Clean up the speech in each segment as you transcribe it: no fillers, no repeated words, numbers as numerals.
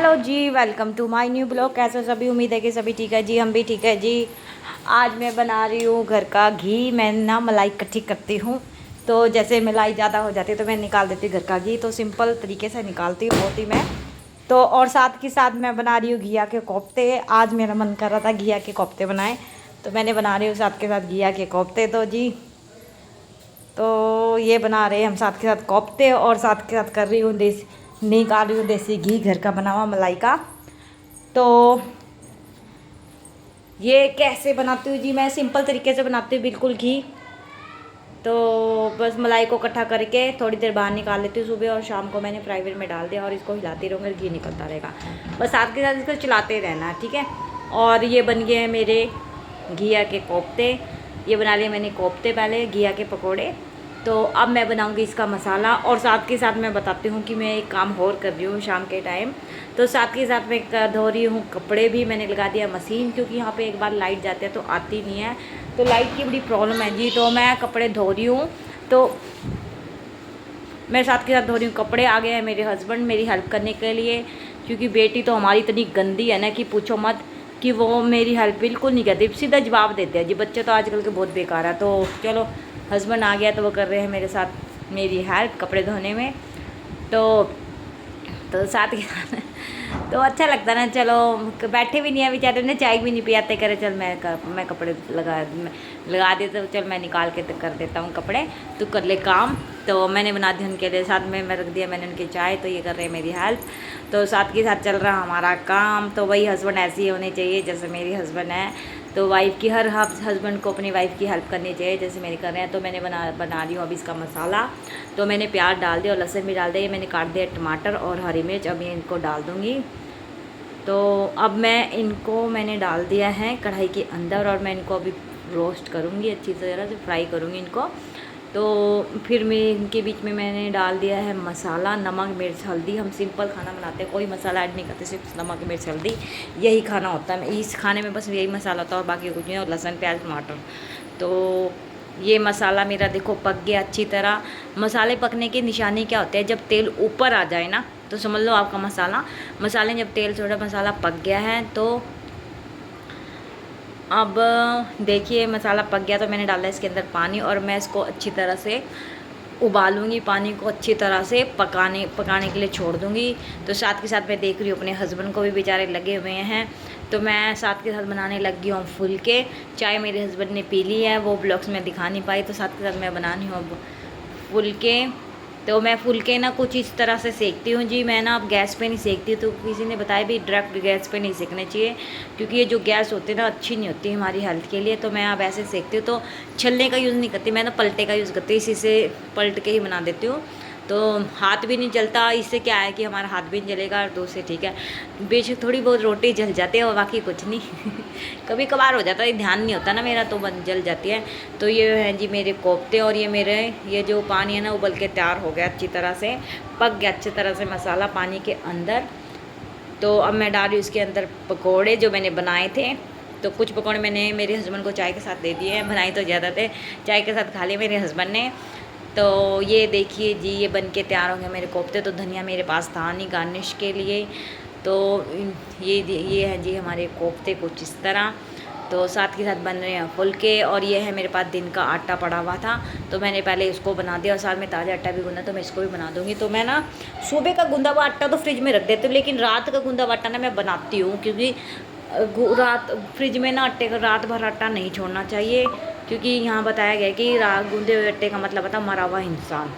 Hello ji, welcome to my new blog. कैसे सभी, उम्मीद है कि सभी ठीक है जी, हम भी ठीक है जी। आज मैं बना रही हूँ घर का घी। मैं ना मलाई इकट्ठी करती हूँ, तो जैसे मलाई ज़्यादा हो जाती है तो मैं निकाल देती हूँ घर का घी। तो सिंपल तरीके से निकालती हूँ बहुत ही मैं। तो और साथ के साथ मैं बना रही हूँ घिया के कोफ्ते। आज मेरा मन कर रहा था घिया के कोफ्ते बनाए, तो मैंने बना रही हूँ साथ के साथ घिया के कोफ्ते। तो जी, तो ये बना रहे हैं हम साथ के साथ कोफ्ते, और साथ के साथ कर रही हूँ निकाल रही हूँ देसी घी घर का बना हुआ मलाई का। तो ये कैसे बनाती हूँ जी, मैं सिंपल तरीके से बनाती हूँ बिल्कुल घी। तो बस मलाई को इकट्ठा करके थोड़ी देर बाहर निकाल लेती हूँ, सुबह और शाम को मैंने प्राइवेट में डाल दिया, और इसको हिलाती रहूँगी, घी निकलता रहेगा। बस साथ के साथ इसको चलाते रहना है, ठीक है। और ये बन गए हैं मेरे घिया के कोफ्ते। ये बना लिए मैंने कोफ्ते, पहले घिया के पकोड़े। तो अब मैं बनाऊंगी इसका मसाला, और साथ के साथ मैं बताती हूँ कि मैं एक काम और कर रही हूँ शाम के टाइम। तो साथ के साथ मैं धो रही हूँ कपड़े भी, मैंने लगा दिया मशीन, क्योंकि यहाँ पे एक बार लाइट जाती है तो आती नहीं है, तो लाइट की बड़ी प्रॉब्लम है जी। तो मैं कपड़े धो रही हूँ, तो मैं साथ के साथ धो रही हूँ कपड़े। आ गए हैं मेरे हस्बैंड मेरी हेल्प करने के लिए, क्योंकि बेटी तो हमारी इतनी गंदी है ना कि पूछो मत, कि वो मेरी हेल्प बिल्कुल नहीं करती, सीधा जवाब देते हैं जी। बच्चे तो आजकल के बहुत बेकार है। तो चलो, हस्बैंड आ गया तो वो कर रहे हैं मेरे साथ मेरी हेल्प कपड़े धोने में। तो साथ के साथ तो अच्छा लगता है ना। चलो, बैठे भी नहीं है बेचारे ने, चाय भी नहीं पियाते, करे चल मैं कपड़े लगा देते, तो चल मैं निकाल के कर देता हूँ कपड़े, तू कर ले काम। तो मैंने बना दी उनके लिए, साथ में मैं रख दिया मैंने उनकी चाय, तो ये कर रहे हैं मेरी हेल्प। तो साथ के साथ चल रहा हमारा काम। तो वही हस्बैंड ऐसे ही होने चाहिए जैसे मेरी हस्बैंड है। तो वाइफ़ की हर हस्बैंड को अपनी वाइफ़ की हेल्प करनी चाहिए, जैसे मेरे कर रहे हैं। तो मैंने बना रही हूँ अभी इसका मसाला। तो मैंने प्याज डाल दिया और लहसुन भी डाल दिया, ये मैंने काट दिया टमाटर और हरी मिर्च, अभी इनको डाल दूँगी। तो अब मैंने डाल दिया है कढ़ाई के अंदर, और मैं इनको अभी रोस्ट करूँगी अच्छी तरह से, फ्राई करूँगी इनको। तो फिर मैं इनके बीच में मैंने डाल दिया है मसाला, नमक मिर्च हल्दी। हम सिंपल खाना बनाते हैं, कोई मसाला ऐड नहीं करते, सिर्फ नमक मिर्च हल्दी, यही खाना होता है। इस खाने में बस यही मसाला होता है और बाकी कुछ नहीं, और लहसुन प्याज टमाटर। तो ये मसाला मेरा देखो पक गया अच्छी तरह। मसाले पकने की निशानी क्या होते हैं, जब तेल ऊपर आ जाए ना, तो समझ लो आपका मसाले जब तेल थोड़ा मसाला पक गया है। तो अब देखिए मसाला पक गया, तो मैंने डाला इसके अंदर पानी, और मैं इसको अच्छी तरह से उबालूंगी, पानी को अच्छी तरह से पकाने के लिए छोड़ दूंगी। तो साथ के साथ मैं देख रही हूँ अपने हस्बैंड को भी बेचारे लगे हुए हैं, तो मैं साथ के साथ बनाने लग गई हूँ फुलके। चाय मेरे हस्बैंड ने पी ली है, वो ब्लॉग्स में दिखा नहीं पाई, तो साथ के साथ मैं बनानी हूँ अब फुलके। तो मैं फुलके ना कुछ इस तरह से सेकती हूँ जी। मैं ना अब गैस पे नहीं सेकती, तो किसी ने बताया भी डायरेक्ट गैस पे नहीं सेकने चाहिए, क्योंकि ये जो गैस होती है ना अच्छी नहीं होती हमारी हेल्थ के लिए। तो मैं अब ऐसे सेकती हूँ, तो छलने का यूज़ नहीं करती मैं, ना पलटे का यूज़ करती हूँ, इसी से पलट के ही बना देती हूँ। तो हाथ भी नहीं जलता, इससे क्या है कि हमारा हाथ भी नहीं जलेगा, और दूसरे ठीक है, बेशक थोड़ी बहुत रोटी जल जाती है और बाकी कुछ नहीं कभी कभार हो जाता है, ध्यान नहीं होता ना मेरा, तो बन जल जाती है। तो ये हैं जी मेरे कोफ्ते, और ये जो पानी है ना उबल के तैयार हो गया, अच्छी तरह से पक गया अच्छी तरह से मसाला पानी के अंदर। तो अब मैं डाल रही हूँ इसके अंदर पकोड़े जो मैंने बनाए थे। तो कुछ पकौड़े मैंने मेरे हस्बैंड को चाय के साथ दे दिए हैं, बनाए तो ज़्यादा थे, चाय के साथ खा लिए मेरे हस्बैंड ने। तो ये देखिए जी, ये बन के तैयार हो गए मेरे कोफ्ते। तो धनिया मेरे पास था नहीं गार्निश के लिए, तो ये है जी हमारे कोफ्ते कुछ इस तरह। तो साथ के साथ बन रहे हैं फुलके, और ये है मेरे पास दिन का आटा पड़ा हुआ था, तो मैंने पहले इसको बना दिया, और साथ में ताज़ा आटा भी गूंदा, तो मैं इसको भी बना दूँगी। तो मैं ना सुबह का गूंदा हुआ आटा तो फ्रिज में रख देती हूँ, लेकिन रात का गूंदा हुआ आटा ना मैं बनाती हूँ, क्योंकि रात फ्रिज में ना आटे का रात भर आटा नहीं छोड़ना चाहिए, क्योंकि यहाँ बताया गया कि गूंदे हुए आटे का मतलब होता है मरा हुआ इंसान।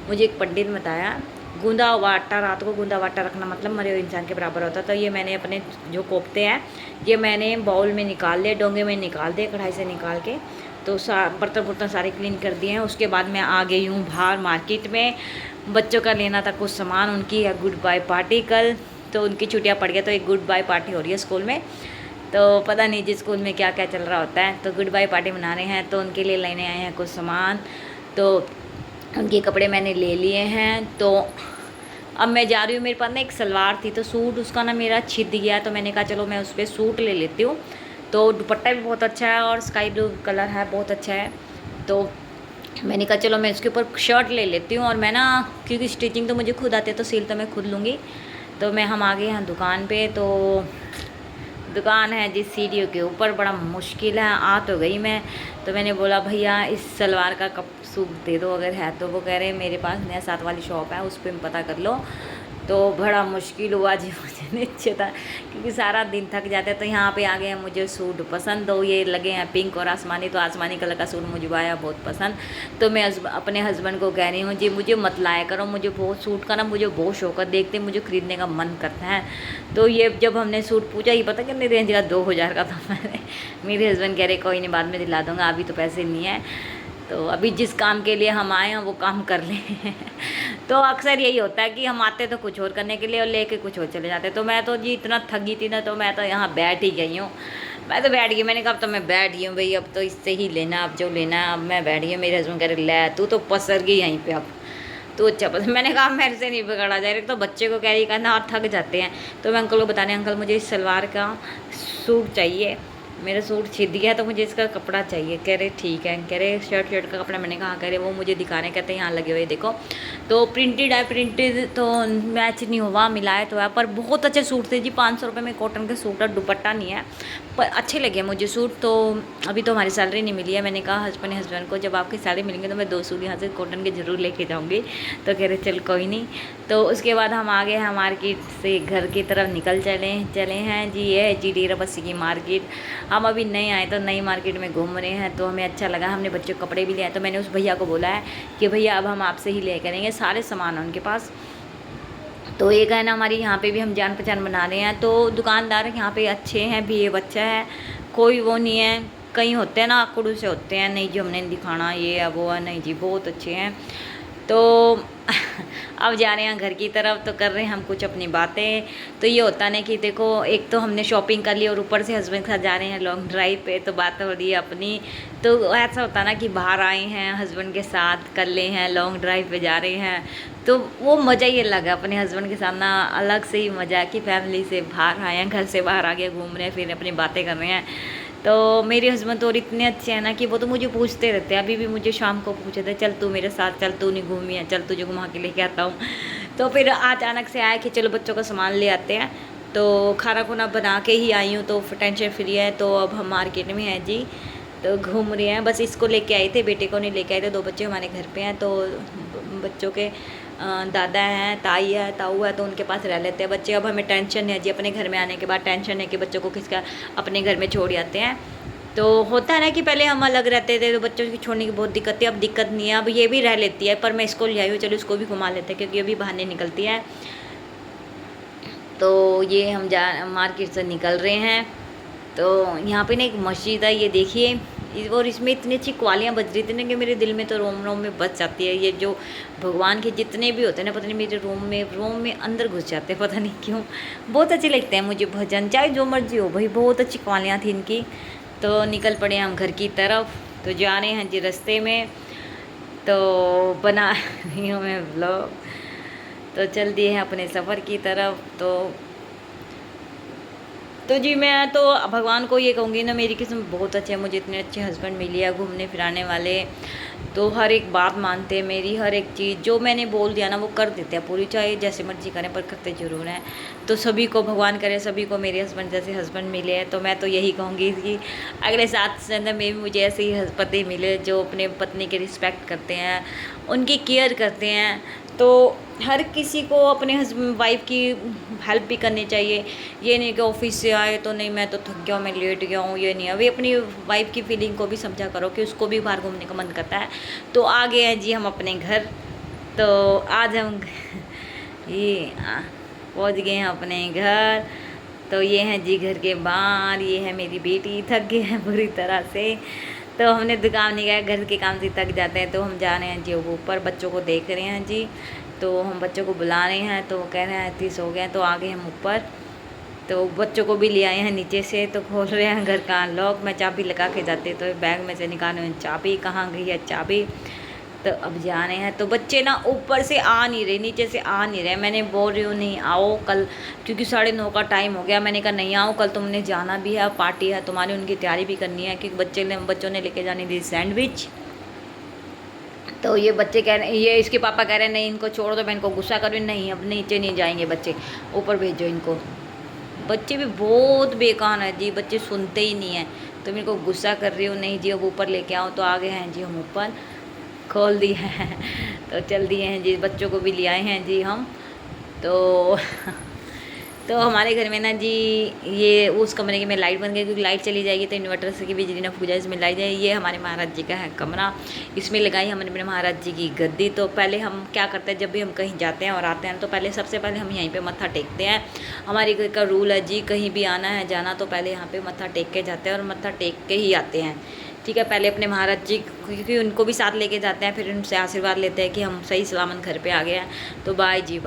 मुझे एक पंडित ने बताया, गूंदा हुआ आटा रात को गूंदा हुआ आटा रखना मतलब मरे हुए इंसान के बराबर होता है। तो ये मैंने अपने जो कोफ्ते हैं ये मैंने बाउल में निकाल लिए, डोंगे में निकाल दिए, कढ़ाई से निकाल के। तो बर्तन सारे क्लीन कर दिए हैं। उसके बाद मैं आ गई हूँ बाहर मार्केट में, बच्चों का लेना था कुछ सामान, उनकी है गुड बाय पार्टी कल, तो उनकी छुट्टियाँ पड़ गई, तो एक गुड बाय पार्टी हो रही है स्कूल में। तो पता नहीं जी स्कूल में क्या क्या चल रहा होता है, तो गुड बाय पार्टी मना रहे हैं, तो उनके लिए लेने आए हैं कुछ सामान। तो उनके कपड़े मैंने ले लिए हैं। तो अब मैं जा रही हूँ, मेरे पास ना एक सलवार थी, तो सूट उसका ना मेरा छिद गया, तो मैंने कहा चलो मैं उस पर सूट ले लेती हूँ। तो दुपट्टा भी बहुत अच्छा है, और स्काई ब्लू कलर है, बहुत अच्छा है। तो मैंने कहा चलो मैं इसके ऊपर शर्ट ले लेती हूँ, और मैं ना क्योंकि स्टिचिंग तो मुझे खुद आती है, तो सिल तो मैं खुद लूँगी। तो हम आ गए हैं दुकान पे। तो दुकान है जिस सीढ़ियों के ऊपर, बड़ा मुश्किल है। आ तो गई मैं, तो मैंने बोला भैया इस सलवार का कप सूट दे दो अगर है तो। वो कह रहे मेरे पास नया साथ वाली शॉप है, उस पर पता कर लो। तो बड़ा मुश्किल हुआ जी मुझे नीचे था, क्योंकि सारा दिन थक जाते। तो यहाँ पे आ गए हैं, मुझे सूट पसंद हो, ये लगे हैं पिंक और आसमानी। तो आसमानी कलर का सूट मुझे आया बहुत पसंद। तो मैं अपने हस्बैंड को कह रही हूँ जी मुझे मत लाया करो, मुझे बहुत सूट का ना मुझे बहुत शौक है, देखते मुझे ख़रीदने का मन करता है। तो ये जब हमने सूट पूछा, ये पता कितने रेंज का, 2000 का था। मैंने मेरे हस्बैंड कह रहे कोई नहीं बाद में दिला दूँगा, अभी तो पैसे नहीं है। तो अभी जिस काम के लिए हम आए हैं वो काम कर लें। तो अक्सर यही होता है कि हम आते तो कुछ और करने के लिए और लेके कुछ और चले जाते। तो मैं तो जी इतना थक गई थी ना, तो मैं तो यहाँ बैठ ही गई हूँ। मैं तो बैठ गई, मैंने कहा अब तो मैं बैठ गई हूँ भाई, अब तो इससे ही लेना, अब जो लेना है। अब मैं बैठ गई। मेरे हस्बैंड कह रहे ले तू तो पसर गई यहीं पे, अब तो अच्छा पसंद। मैंने कहा मेरे से नहीं बिगड़ा जाए, तो बच्चे को कैरी करना और थक जाते हैं। तो मैं अंकल को बताने, अंकल मुझे इस सलवार का सूट चाहिए, मेरा सूट छिद गया तो मुझे इसका कपड़ा चाहिए। कह रहे ठीक है, कह रहे शर्ट का कपड़ा। मैंने कहा कह रहे वो मुझे दिखाने, कहते हैं यहाँ लगे हुए देखो। तो प्रिंटेड है, प्रिंटेड तो मैच नहीं हुआ, मिलाए तो है, पर बहुत अच्छे सूट थे जी। 500 रुपये में कॉटन के सूट है, दुपट्टा नहीं है, पर अच्छे लगे मुझे सूट। तो अभी तो हमारी सैलरी नहीं मिली है। मैंने कहा हस्बैंड को जब आपकी सैलरी मिलेंगे तो मैं 2 सूट यहाँ से कॉटन के ज़रूर लेके जाऊँगी। तो कह रहे चल कोई नहीं। तो उसके बाद हम आ गए हैं मार्केट से, घर की तरफ निकल चले हैं जी। ये है जी डेरा बस्सी की मार्केट। हम अभी नए आए तो नई मार्केट में घूम रहे हैं, तो हमें अच्छा लगा। हमने बच्चों के कपड़े भी लिए हैं। तो मैंने उस भैया को बोला है कि भैया अब हम आपसे ही ले करेंगे, सारे सामान है उनके पास। तो एक है ना हमारी यहाँ पे भी हम जान पहचान बना रहे हैं। तो दुकानदार यहाँ पे अच्छे हैं भी, ये बच्चा है, कोई वो नहीं है। कई होते हैं ना आकड़ू से होते हैं, नहीं जी हमने दिखाना ये है वो है, नहीं जी बहुत अच्छे हैं। तो अब जा रहे हैं घर की तरफ, तो कर रहे हैं हम कुछ अपनी बातें। तो ये होता ना कि देखो एक तो हमने शॉपिंग कर ली और ऊपर से हस्बैंड के साथ जा रहे हैं लॉन्ग ड्राइव पे, तो बात हो रही है अपनी। तो ऐसा होता ना कि बाहर आए हैं हस्बैंड के साथ, कर ले हैं लॉन्ग ड्राइव पे जा रहे हैं, तो वो मज़ा ही अलग है। अपने हस्बैंड के साथ ना अलग से ही मज़ा है कि फैमिली से बाहर आए हैं, घर से बाहर आ गए, घूम रहे हैं, फिर अपनी बातें कर रहे हैं। तो मेरे हस्बैंड तो और इतने अच्छे हैं ना कि वो तो मुझे पूछते रहते हैं। अभी भी मुझे शाम को पूछे थे चल तू मेरे साथ, चल तू नहीं घूमी है, चल तुझे घुमा के लेके आता हूँ। तो फिर अचानक से आया कि चलो बच्चों का सामान ले आते हैं। तो खाना खुना बना के ही आई हूँ, तो टेंशन फ्री है। तो अब हम मार्केट में हैं जी, तो घूम रहे हैं। बस इसको लेके आए थे, बेटे को नहीं लेके आए थे। 2 बच्चे हमारे घर पे हैं, तो बच्चों के दादा हैं, ताई है, ताऊ है, तो उनके पास रह लेते हैं बच्चे। अब हमें टेंशन है जी, अपने घर में आने के बाद टेंशन है कि बच्चों को किसका अपने घर में छोड़ जाते हैं। तो होता है ना कि पहले हम अलग रहते थे तो बच्चों की छोड़ने की बहुत दिक्कत थी, अब दिक्कत नहीं है। अब ये भी रह लेती है, पर मैं इसको ले आई हूँ, चलो इसको भी घुमा लेते हैं क्योंकि अभी बहाने निकलती है। तो ये हम मार्केट से निकल रहे हैं। तो यहाँ पे ना एक मस्जिद है, ये देखिए, और इसमें इतनी अच्छी क्वालियाँ बज रही थी ना कि मेरे दिल में तो रोम रोम में बच जाती है। ये जो भगवान के जितने भी होते हैं ना, पता नहीं मेरे रोम में अंदर घुस जाते हैं, पता नहीं क्यों। बहुत अच्छे लगते हैं मुझे भजन, चाहे जो मर्जी हो भाई, बहुत अच्छी क्वालियाँ थी इनकी। तो निकल पड़े हम घर की तरफ। तो जा रहे हैं जी रास्ते में, तो बना रही हूँ मैं व्लॉग। तो चल दिए हैं अपने सफ़र की तरफ। तो जी मैं तो भगवान को ये कहूँगी ना, मेरी किस्मत बहुत अच्छी है, मुझे इतने अच्छे हस्बैंड मिले हैं घूमने फिराने वाले। तो हर एक बात मानते हैं मेरी, हर एक चीज़ जो मैंने बोल दिया ना वो कर देते हैं पूरी, चाहे जैसे मर्जी करें पर करते ज़रूर हैं। तो सभी को भगवान करे सभी को मेरे हस्बैंड जैसे हस्बैंड मिले हैं। तो मैं तो यही कहूँगी कि अगले 7 सितंबर में भी मुझे ऐसे ही पति मिले जो अपने पत्नी के रिस्पेक्ट करते हैं, उनकी केयर करते हैं। तो हर किसी को अपने हस्बैंड वाइफ की हेल्प भी करनी चाहिए। ये नहीं कि ऑफिस से आए तो नहीं मैं तो थक गया हूँ, मैं लेट गया हूँ, ये नहीं। अभी अपनी वाइफ की फीलिंग को भी समझा करो कि उसको भी बाहर घूमने का मन करता है। तो आ गए हैं जी हम अपने घर। तो आज हम ये पहुँच गए हैं अपने घर। तो ये हैं जी घर के बाहर, ये है मेरी बेटी, थक गए हैं बुरी तरह से। तो हमने दुकान नहीं गया, घर के काम से थक जाते हैं। तो हम जा रहे हैं जी ऊपर, बच्चों को देख रहे हैं जी। तो हम बच्चों को बुला रहे हैं, तो वो कह रहे हैं 30 हो गए, तो आ गए हम ऊपर। तो बच्चों को भी ले आए हैं नीचे से। तो खोल रहे हैं घर का लॉक, मैं चाबी लगा के जाते तो बैग में से निकाल रहे हैं चाबी, कहाँ गई है चाबी। तो अब जा रहे हैं। तो बच्चे ना ऊपर से आ नहीं रहे, नीचे से आ नहीं रहे। मैंने बोल रही हूँ नहीं आओ कल, क्योंकि 9:30 का टाइम हो गया। मैंने कहा नहीं आओ कल, तुमने जाना भी है, पार्टी है तुम्हारी, उनकी तैयारी भी करनी है। क्योंकि बच्चों ने लेके जानी थी सैंडविच। तो ये बच्चे कह रहे, ये इसके पापा कह रहे हैं नहीं इनको छोड़ दो, मैं इनको गुस्सा करूँ, नहीं अब नीचे नहीं जाएंगे बच्चे, ऊपर भेजो इनको। बच्चे भी बहुत बेकार हैं जी, बच्चे सुनते ही नहीं हैं। तो मेरे को गुस्सा कर रही हूँ, नहीं जी अब ऊपर लेके आओ, तो आ गए हैं जी हम ऊपर, खोल दिए हैं तो चल दिए हैं जी, बच्चों को भी ले आए हैं जी हम। तो तो हमारे घर में ना जी ये उस कमरे की में लाइट बन गई, क्योंकि लाइट चली जाएगी तो इन्वर्टर से की बिजली ना फूक जाए, इसमें लाइट जाए। ये हमारे महाराज जी का है कमरा, इसमें लगाई हमने अपने महाराज जी की गद्दी। तो पहले हम क्या करते हैं, जब भी हम कहीं जाते हैं और आते हैं तो पहले सबसे पहले हम यहीं पे मत्था टेकते हैं। हमारे घर का रूल है जी, कहीं भी आना है जाना तो पहले यहाँ पे मत्था टेक के जाते हैं और मत्था टेक के ही आते हैं। ठीक है, पहले अपने महाराज जी, क्योंकि उनको भी साथ लेके जाते हैं, फिर उनसे आशीर्वाद लेते हैं कि हम सही सलामत घर पे आ गए हैं। तो बाय जी बाय।